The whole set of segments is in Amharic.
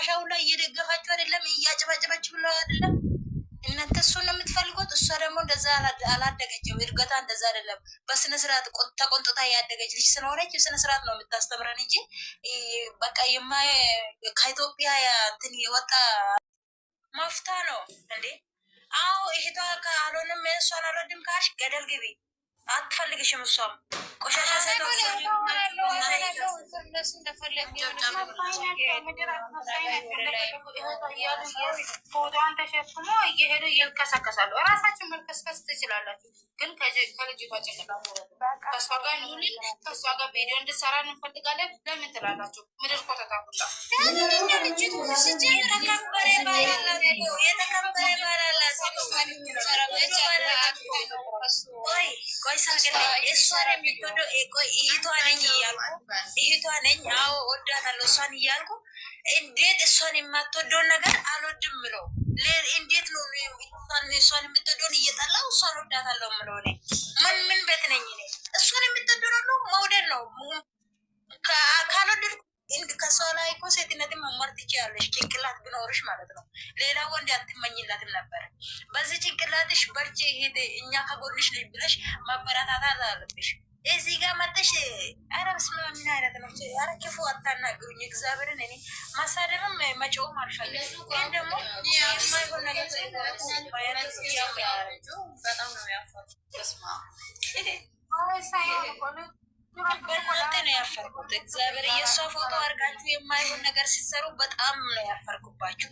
ቆሻሻው ላይ እየደገፋችሁ አይደለም፣ እያጨባጨባችሁ ብለው አይደለም። እናንተ እሱን ነው የምትፈልጉት። እሷ ደግሞ እንደዛ አላደገችም። እድገቷ እንደዛ አይደለም። በስነ ስርዓት ተቆንጥታ ያደገች ልጅ ስለሆነች ስነ ስርዓት ነው የምታስተምረን እንጂ በቃ ከኢትዮጵያ እንትን የወጣ መፍታ ነው እንዴ? አዎ እህቷ ካልሆነም እሷን አልወድም ካልሽ ገደል ግቢ። አትፈልግሽም። እሷም ቆሻሻ ፎቶዋን ተሸክሞ እየሄዱ እየከሰከሳሉ። እራሳችሁ መልከስከስ ትችላላችሁ፣ ግን ከልጅቷ ጭንቅላት ከእሷ ጋር ኑልን፣ ከእሷ ጋር ቪዲዮ እንድሰራ እንፈልጋለን። ለምን ትላላችሁ? ምድር ኮተታ ሁላ ልጅቱ የተከበረ ባላላት እህቷ ነኝ። አዎ ወዳታለሁ እሷን እያልኩ እንዴት እሷን የማትወደውን ነገር አልወድም ምለው? እንዴት ነው እሷን የምትወደውን እየጠላው እሷን ወዳታለሁ ምለው? ምን ቤት ነኝ እኔ? እሷን የምትወደው ነው መውደድ ነው። ካልወደድኩ ከሷ ላይ እኮ ሴትነትን መማር ትችያለሽ፣ ጭንቅላት ቢኖርሽ ማለት ነው። ሌላ ወንድ አትመኝላትም ነበር። በዚህ ጭንቅላትሽ በርቺ፣ እኛ ከጎንሽ ነኝ ብለሽ ማበረታታት አለብሽ። እዚህ ጋር መጥተሽ ኧረ በስመ አብ ምን አይነት ነው? ኧረ ክፉ አታናግሩኝ። እግዚአብሔርን እኔ ማሳደብም መጮውም አልፈልግም፣ ግን ደግሞ የማይሆን ነገር በጣም ነው ያፋቸው። በእናንተ ነው ያፈርኩት። እግዚአብሔር የእሷ ፎቶ አድርጋችሁ የማይሆን ነገር ሲሰሩ በጣም ነው ያፈርኩባችሁ።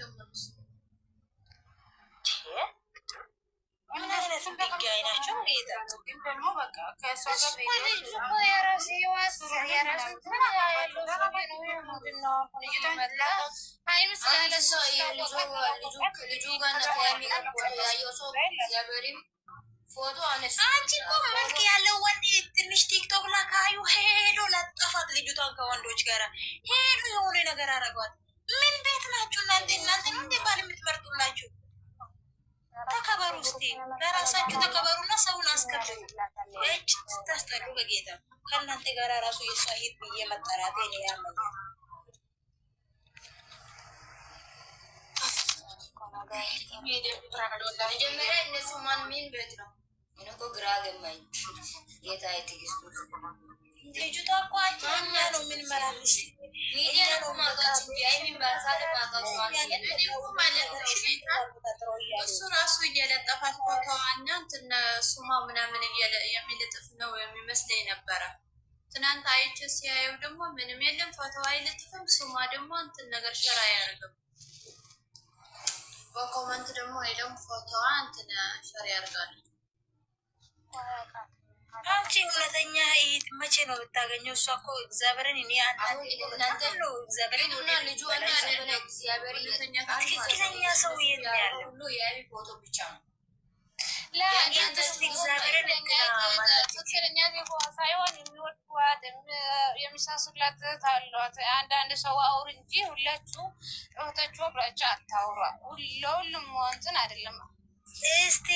ምን አይነት ድንጋይ ናቸው? ደግሞ በቃ ከእሷ ጋር ፎቶ አነሱ። አንቺ እኮ መልክ ያለው ወንድ ትንሽ ቲክቶክ ላይ ካዩ ሄዶ ለጠፋት ልጅቷን ከወንዶች ጋር ሄዶ የሆነ ነገር አረጓት። ምን ቤት ናችሁ እናንተ? እናንተ ነው እንደ ባል የምትመርጡላችሁ? ተከበሩ እስቲ፣ ለራሳችሁ ተከበሩና ሰውን አስከብሩ። እጅ ስታስጠሉ በጌታ ከእናንተ ጋር ራሱ የሷ ሂድ ብዬ መጠራቴ ነው ያመኛል። መጀመሪያ እነሱ ማን ምን ቤት ነው? እኔ እኮ ግራ ገባኝ። ጌታ ትግስቱ ልጅቷ እኮ አንቺ ነው ምን መራልሽ ሚዲያ ነው ማውጣት እንጂ አይሚን ባሳለ ማውጣት እሱ ራሱ እየለጠፋት ፎቶዋና እንትን ሱማ ምናምን የሚለጥፍ ነው የሚመስለኝ ነበረ። ትናንት አይቼ ሲያየው ደግሞ ምንም የለም፣ ፎቶዋ አይለጥፍም። ሱማ ደግሞ እንትን ነገር ሸራ አያደርግም። በኮመንት ደግሞ አይደም ፎቶዋ እንትን ሸር ያደርጋሉ። አንቺ ሁለተኛ መቼ ነው ብታገኘው? እሷ እኮ እግዚአብሔርን እኔ እናንተ ነው እግዚአብሔርን እና ልጁ እና እግዚአብሔር ትክክለኛ ሰው የት ያለ ሁሉ ያቢ ፎቶ ብቻ ነው። ትክክለኛ ዜጎ ሳይሆን የሚወዷት የሚሳሱላት ታሏት አንዳንድ ሰው አውር እንጂ ሁላችሁ እህቶቿ ብላችሁ አታውራ። ለሁሉም እንትን አይደለም። እስቲ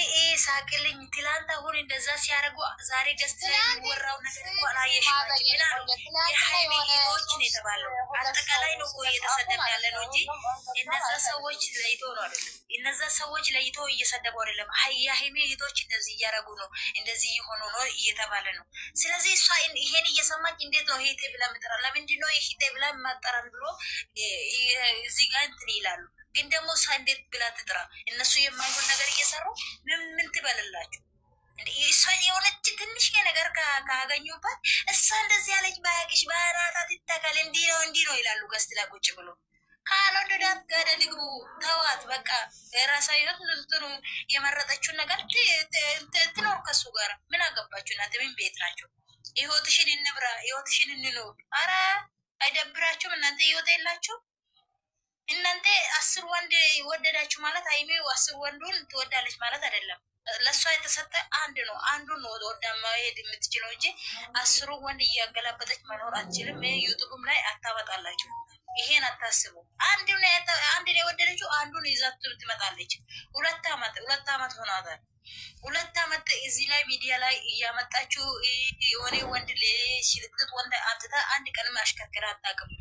ሳቅልኝ። ትላንት አሁን እንደዛ ሲያደርጉ ዛሬ ደስ የሚወራው ነገር እኮ አላየሽም? የሀይሚ ቶች ነው የተባለው። አጠቃላይ ነው እኮ እየተሰደብ ያለ ነው እንጂ እነዛ ሰዎች ለይቶ ነው አይደለም። እነዛ ሰዎች ለይቶ እየሰደቡ አይደለም። የሀይሚ ቶች እንደዚህ እያደረጉ ነው፣ እንደዚህ የሆኑ ነው እየተባለ ነው። ስለዚህ እሷ ይሄን እየሰማች እንዴት ነው ሄቴ ብላ ምጠራ? ለምንድን ነው ሄቴ ብላ ማጠራን ብሎ እዚህ ጋር እንትን ይላሉ። ግን ደግሞ እሷ እንዴት ብላ ትጥራ? እነሱ የማይሆን ነገር እየሰሩ ምን ትበልላችሁ? እሷ የሆነች ትንሽ ነገር ካገኙባት እሷ እንደዚህ ያለች ባያቅሽ በራታት ይታካል እንዲህ ነው ይላሉ። ገስት ላይ ቁጭ ብሎ ካልወደዳት ገደል ግቡ፣ ተዋት በቃ። የራሳ ህይወት ንዝትሩ የመረጠችውን ነገር ትኖር ከሱ ጋር። ምን አገባችሁ እናንተ? ምን ቤት ናቸው? ህይወትሽን እንብራ፣ ህይወትሽን እንኖር። አረ አይደብራችሁም እናንተ? ህይወት የላችሁ እናንተ? 10 ወንድ ወደዳችሁ ማለት አይሜው 10 ወንዱን ትወዳለች ማለት አይደለም። ለሷ የተሰጠ አንድ ነው። አንዱን ነው ወዳ ማሄድ የምትችለው እንጂ 10 ወንድ እያገላበጠች መኖር አትችልም። ዩቱብም ላይ አታመጣላችሁ። ይሄን አታስቡ። አንድ ነው የወደደችው፣ አንዱን ይዛት ትመጣለች። 2 አመት ሆኗታል። 2 አመት እዚህ ላይ ሚዲያ ላይ እያመጣችሁ የሆነ ወንድ ሽልጥጥ ወንድ አምጥታ አንድ ቀን ማሽከርከር አታውቅም።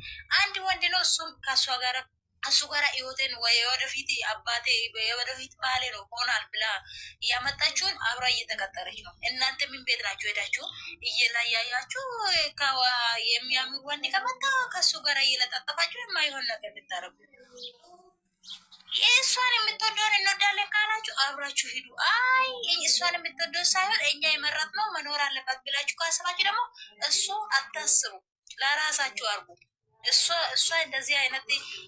አንድ ወንድ ነው፣ እሱም ከሷ ጋር ከሱ ጋር ህይወቴን ወይ ወደፊት አባቴ ወደፊት ባሌ ነው ሆናል ብላ እያመጣችሁን አብራ እየተቀጠረች ነው። እናንተ ምን ቤት ናችሁ? ሄዳችሁ እየላያያችሁ የሚያምር ወንድ ከመጣ ከሱ ጋር እየለጣጠፋችሁ የማይሆን ነገር ልታረጉ እሷን የምትወደውን እንወዳለን ካላችሁ አብራችሁ ሂዱ። አይ እሷን የምትወደው ሳይሆን እኛ የመረጥ ነው መኖር አለባት ብላችሁ ካሰባችሁ ደግሞ እሱ አታስቡ፣ ለራሳችሁ አርጉ። እሷ እንደዚህ አይነት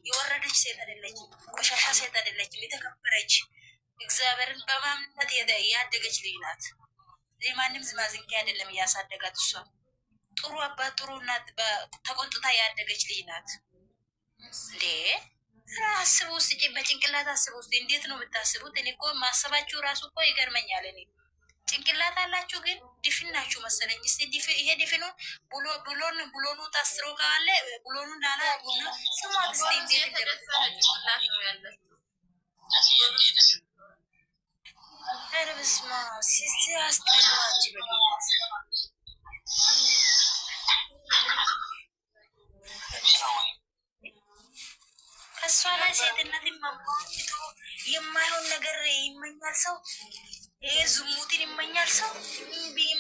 የወረደች ሴት አይደለችም፣ ቆሻሻ ሴት አይደለችም። የተከበረች እግዚአብሔርን በማምነት ያደገች ልጅ ናት። ማንም ዝማዝንኬ አይደለም እያሳደጋት። እሷ ጥሩ አባት ጥሩ እናት ተቆንጥታ ያደገች ልጅ ናት። እንዴ አስቡ ውስጥ በጭንቅላት አስቡ ውስጥ እንዴት ነው የምታስቡት? እኔ እኮ ማሰባችሁ ራሱ እኮ ይገርመኛል። እኔ ጭንቅላት አላችሁ ግን ድፍን ናችሁ መሰለኝ። እስቲ ይሄ ድፍኑን ብሎኑ ታስሮ ካለ ብሎኑ እንዳላ ቡና ስሟት እስቲ እንዴት ኧረ በስመ አብ ሲስ አስጠላች። ከእሷ ላይ ሴትነት የማይሆን ነገር ይመኛል ሰው። ይሄ ዝሙትን ይመኛል ሰው።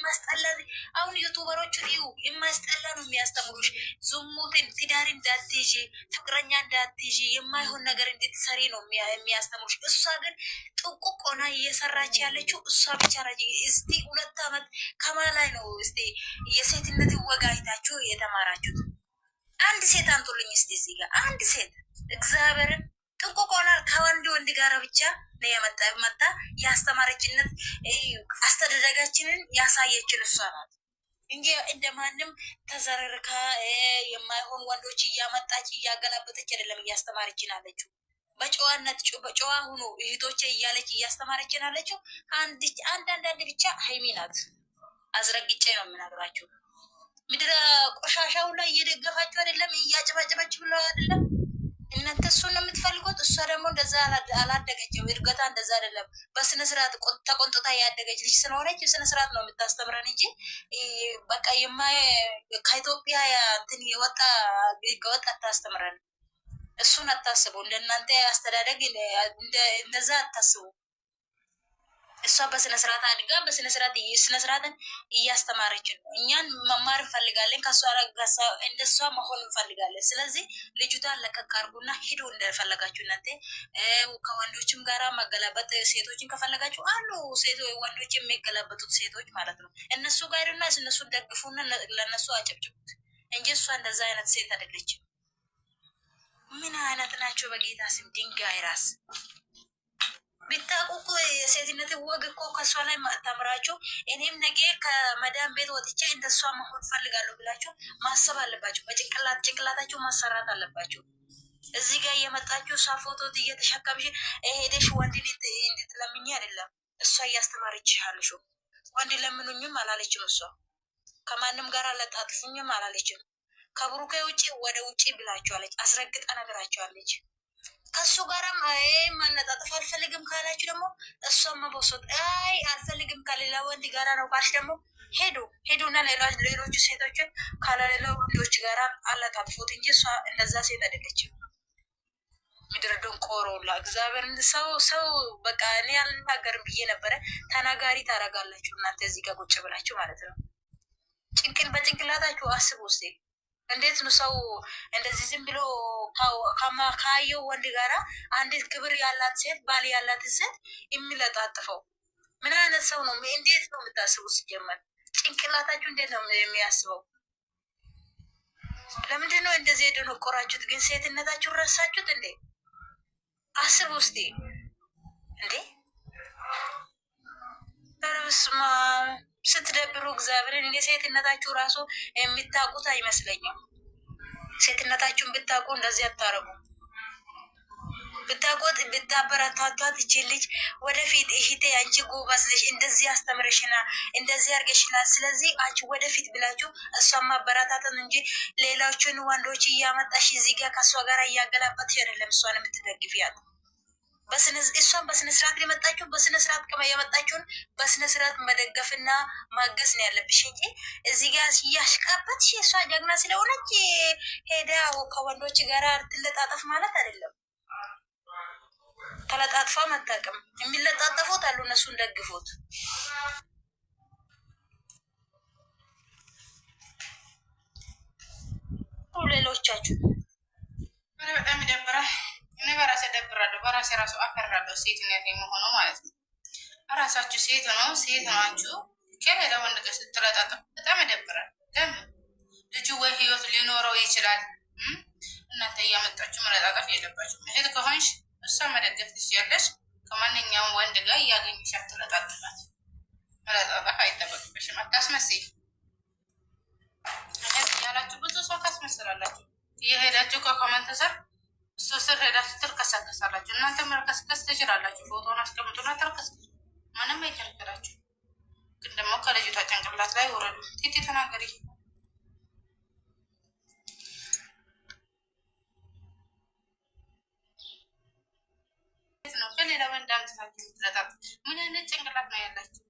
ማስጠላት። አሁን ዩቱበሮቹ ይሁ የማስጠላ ነው የሚያስተምሩሽ። ዝሙትን፣ ትዳር እንዳትይዥ፣ ፍቅረኛ እንዳትይዥ፣ የማይሆን ነገር እንድትሰሪ ነው የሚያስተምሩሽ። እሷ ግን ጥንቁቅ ሆና እየሰራች ያለችው እሷ ብቻ ነች። እስቲ 2 ዓመት ከማላይ ነው እስቲ የሴትነት ወግ አይታችሁ የተማራችሁት? አንድ ሴት አንጡልኝ እስቲ እዚህ ጋር አንድ ሴት እግዚአብሔርን ጥንቁቅ ሆና ወንድ ጋር ብቻ ነው መጣ ያስተማረችነት አስተዳደጋችንን ያሳየችን እሷ ናት እንጂ እንደማንም ተዘረርካ የማይሆን ወንዶች እያመጣች እያገላበጠች አይደለም እያስተማረችን አለችው። በጨዋነት በጨዋ ሁኑ እህቶቼ እያለች እያስተማረችን አለችው። አንዳንድ ብቻ ሀይሚ ናት። አዝረግጬ ነው የምነግራችሁ። ምድረ ቆሻሻው ላይ እየደገፋችሁ አይደለም እያጨባጨባችሁ ብለው አይደለም እናንተ እሱን ነው የምትፈልጉት። እሷ ደግሞ እንደዛ አላደገችም። እድገታ እንደዛ አይደለም። በስነ ስርዓት ተቆንጥታ ያደገች ልጅ ስለሆነች ስነ ስርዓት ነው የምታስተምረን እንጂ በቃ ከኢትዮጵያ እንትን የወጣ አታስተምረን። እሱን አታስቡ። እንደናንተ አስተዳደግ እንደዛ አታስቡ። እሷ በስነ ስርዓት አድጋ በስነ ስርዓትን እያስተማረችን ነው። እኛን መማር እንፈልጋለን፣ ከእሷ እንደሷ መሆን እንፈልጋለን። ስለዚህ ልጅቷን ለቀቅ አድርጉና ሂዱ እንደፈለጋችሁ እናንተ። ከወንዶችም ጋራ መገላበጥ ሴቶችን ከፈለጋችሁ አሉ ወንዶች የሚገላበጡት ሴቶች ማለት ነው። እነሱ ጋርና እነሱ ደግፉና ለእነሱ አጨብጭቡት እንጂ እሷ እንደዛ አይነት ሴት አይደለችም። ምን አይነት ናቸው? በጌታ ስም ድንጋይ ራስ ቢታቁ እኮ የሴትነት ወግ እኮ ከእሷ ላይ ተምራችሁ እኔም ነገ ከመዳን ቤት ወጥቼ እንደሷ መሆን ፈልጋለሁ ብላችሁ ማሰብ አለባችሁ። ጭንቅላታችሁ ማሰራት አለባችሁ። እዚህ ጋር እየመጣችሁ እሷ ፎቶት እየተሸከምሽ ሄደሽ ወንድ እንድትለምኝ አይደለም እሷ እያስተማረች ያለሽ። ወንድ ለምኑኝም አላለችም እሷ። ከማንም ጋር አለጣጥፉኝም አላለችም። ከብሩኬ ውጭ ወደ ውጭ ብላችኋለች። አስረግጣ ነገራችኋለች። ከሱ ጋራም ማነጣጠፍ አልፈልግም ካላችሁ ደግሞ እሷም መቦሶት አልፈልግም ከሌላ ወንድ ጋራ ነው ካልሽ ደግሞ ሄዱና ሌሎቹ ሴቶችን ካለሌላ ወንዶች ጋራ አለጣጥፉት እንጂ እሷ እንደዛ ሴት አይደለችም። ምድረ ደንቆሮላ እግዚአብሔር ሰው በቃ እኔ አልናገርም ብዬ ነበረ። ተናጋሪ ታደርጋላችሁ እናንተ እዚህ ጋር ቁጭ ብላችሁ ማለት ነው። በጭንቅላታችሁ አስቡ ውስጤ እንዴት ነው ሰው እንደዚህ ዝም ብሎ ካየው ወንድ ጋራ አንዲት ክብር ያላት ሴት ባል ያላት ሴት የሚለጣጥፈው? ምን አይነት ሰው ነው? እንዴት ነው የምታስቡት? ሲጀመር ጭንቅላታችሁ እንዴት ነው የሚያስበው? ለምንድን ነው እንደዚህ የደነቆራችሁት? ግን ሴትነታችሁን ረሳችሁት እንዴ? አስቡ ውስጤ እንዴ በስማ ስትደብሩ እግዚአብሔርን እንደ ሴትነታችሁ ራሱ የሚታቁት አይመስለኝም። ሴትነታችሁን ብታቁ እንደዚህ አታረጉ። ብታቆጥ ብታበረታቷት ይችል ልጅ ወደፊት እህቴ አንቺ ጎበዝ ልጅ እንደዚህ አስተምረሽና እንደዚህ አርገሽናል፣ ስለዚህ አንቺ ወደፊት ብላችሁ እሷን ማበረታታት እንጂ ሌሎችን ወንዶች እያመጣሽ እዚህ ጋር ከእሷ ጋር እያገላበጥሽ አይደለም እሷን የምትደግፊያት። እሷን በስነስርዓት የመጣችሁ በስነስርዓት የመጣችሁን በስነስርዓት መደገፍና ማገዝ ነው ያለብሽ እንጂ እዚህ ጋር እያሽቃበትሽ እሷ ጀግና ስለሆነች ሄዳ ከወንዶች ጋር ትለጣጠፍ ማለት አይደለም። ተለጣጥፋ መታቀም የሚለጣጠፉት አሉ እነሱን ደግፉት ሌሎቻችሁ እኔ በጣም ይደብራል እኔ በራሴ ደብራለሁ በራሴ ራሱ አፈራለሁ ሴትነት የመሆኑ ማለት ነው ራሳችሁ ሴት ናችሁ ከሌላ ወንድ ጋር ስትለጣጠፉ በጣም ይደብራል ለምን ልጁ ወይ ህይወት ሊኖረው ይችላል እናንተ እያመጣችሁ መለጣጠፍ የለባችሁ እህት ከሆንሽ እሷ መደገፍ ትችያለሽ ከማንኛውም ወንድ ጋር እያገኘሽ አትለጣጥፋት መለጣጠፍ አይጠበቅብሽም አታስመስይ ያላችሁ ብዙ ሰው ታስመስላላችሁ የሄዳችሁ ከኮመንት ስር እሱ ስር ሄዳችሁ ትርከሰከሳላችሁ እናንተ መርከስከስ ትችላላችሁ ፎቶውን አስቀምጡና ትርከስከሱ ማንም አይከለክላችሁ ግን ደግሞ ከልጅቷ ጭንቅላት ላይ ወረዱ ቲቲ ተናገሪ ነው ከሌላ ወንድ አምጥታችሁ ትለጣጡ ምን አይነት ጭንቅላት ነው ያላችሁ